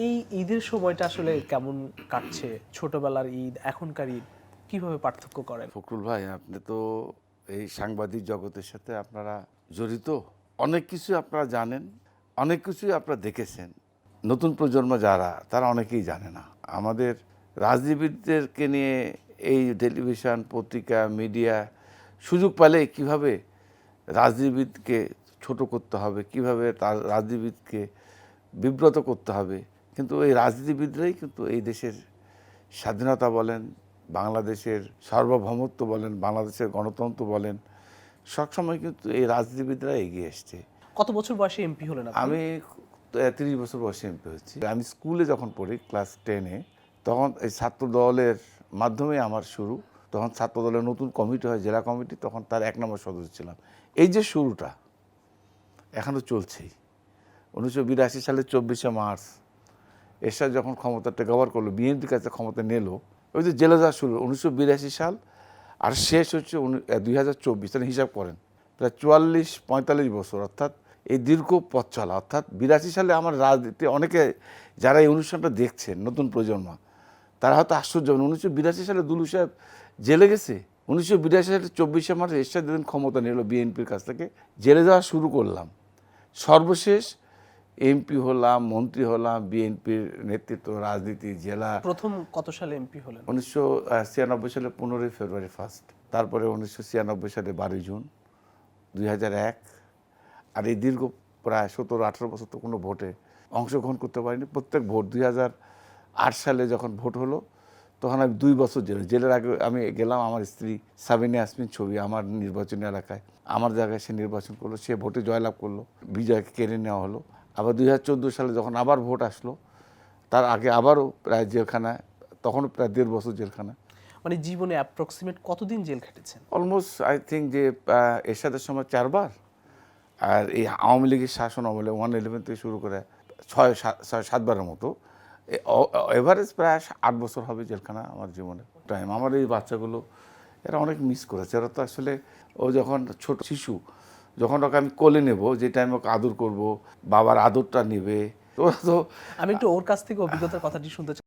এই ঈদের সময়টা আসলে কেমন কাটছে? ছোটবেলার ঈদ, এখনকার ঈদ কিভাবে পার্থক্য করেন? ফখরুল ভাই, আপনি তো এই সাংবাদিক জগতের সাথে আপনারা জড়িত। অনেক কিছু আপনারা জানেন, অনেক কিছুই আপনারা দেখেছেন। নতুন প্রজন্ম যারা, তারা অনেকেই জানে না। আমাদের রাজনীতিবিদদেরকে নিয়ে এই টেলিভিশন, পত্রিকা, মিডিয়া সুযোগ পেলে কিভাবে রাজনীতিবিদকে ছোট করতে হবে, কিভাবে তার রাজনীতিবিদকে বিব্রত করতে হবে। কিন্তু এই রাজনীতিবিদরাই কিন্তু এই দেশের স্বাধীনতা বলেন, বাংলাদেশের সার্বভৌমত্ব বলেন, বাংলাদেশের গণতন্ত্র বলেন, সবসময় কিন্তু এই রাজনীতিবিদরা এগিয়ে এসছে। কত বছর বয়সে এমপি হলেন আপনি? আমি ৩০ বছর বয়সে এমপি হয়েছি। আমি স্কুলে যখন পড়ি ক্লাস 10-এ, তখন এই ছাত্র দলের মাধ্যমে আমার শুরু। তখন ছাত্র দলের নতুন কমিটি হয়, জেলা কমিটি, তখন তার ১ নম্বর সদস্য ছিলাম। এই যে শুরুটা এখনও চলছেই। ১৯৮২ সালের ২৪শে মার্চ এরশাদ যখন ক্ষমতা টেক ওভার করলো, বিএনপির কাছে ক্ষমতা নিল, ওই যে জেলে যাওয়া শুরু ১৯৮২ সাল, আর শেষ হচ্ছে ২০২৪। তাহলে হিসাব করেন, প্রায় ৪৪-৪৫ বছর, অর্থাৎ এই দীর্ঘ পথ চলা। অর্থাৎ ৮২ সালে আমার রাজনীতি, অনেকে যারা এই অনুষ্ঠানটা দেখছেন, নতুন প্রজন্ম, তারা হয়তো আশ্চর্য হবেন, ১৯৮২ সালে দুলু সাহেব জেলে গেছে। ১৯৮২ সালে ২৪শে মার্চ এরশাদ যেদিন ক্ষমতা নিল বিএনপির কাছ থেকে, জেলে যাওয়া শুরু করলাম। সর্বশেষ এমপি হলাম, মন্ত্রী হলাম, বিএনপির নেতৃত্ব, রাজনীতি, জেলা। প্রথম কত সালে এমপি হলেন? ১৯৯৬ সালে ১৫ই ফেব্রুয়ারি ফার্স্ট, তারপরে ১৯৯৬ সালে ১২ই জুন, ২০০১। আর এই দীর্ঘ প্রায় ১৭-১৮ বছর তো কোনো ভোটে অংশগ্রহণ করতে পারিনি। প্রত্যেক ভোট ২০০৮ সালে যখন ভোট হলো, তখন আমি ২ বছর জেলের আগে আমি গেলাম। আমার স্ত্রী সাবিনা ইয়াসমিন ছবি আমার নির্বাচনী এলাকায়, আমার জায়গায় সে নির্বাচন করলো, সে ভোটে জয়লাভ করলো, বিজয়কে কেড়ে নেওয়া হলো। আবার ২০১৪ সালে যখন আবার ভোট আসলো, তার আগে আবারও প্রায় জেলখানায়, তখনও প্রায় ১.৫ বছর জেলখানা। মানে জীবনে অ্যাপ্রক্সিমেট কতদিন জেল খেটেছেন? অলমোস্ট আই থিঙ্ক যে এরশাদের সময় ৪ বার, আর এই আওয়ামী লীগের শাসন আমলে 111 থেকে শুরু করে ৬-৭ বারের মতো, এভারেজ প্রায় ৮ বছর হবে জেলখানা আমার জীবনে টাইম। আমার এই বাচ্চাগুলো, এরা অনেক মিস করেছে। এরা তো আসলে, ও যখন ছোট শিশু, যখন ওকে আমি কোলে নেব, যে টাইমে ওকে আদর করব, বাবার আদরটা নেবে, ওরা তো। আমি একটু ওর কাছ থেকে অভিজ্ঞতার কথাটি শুনতে চাই।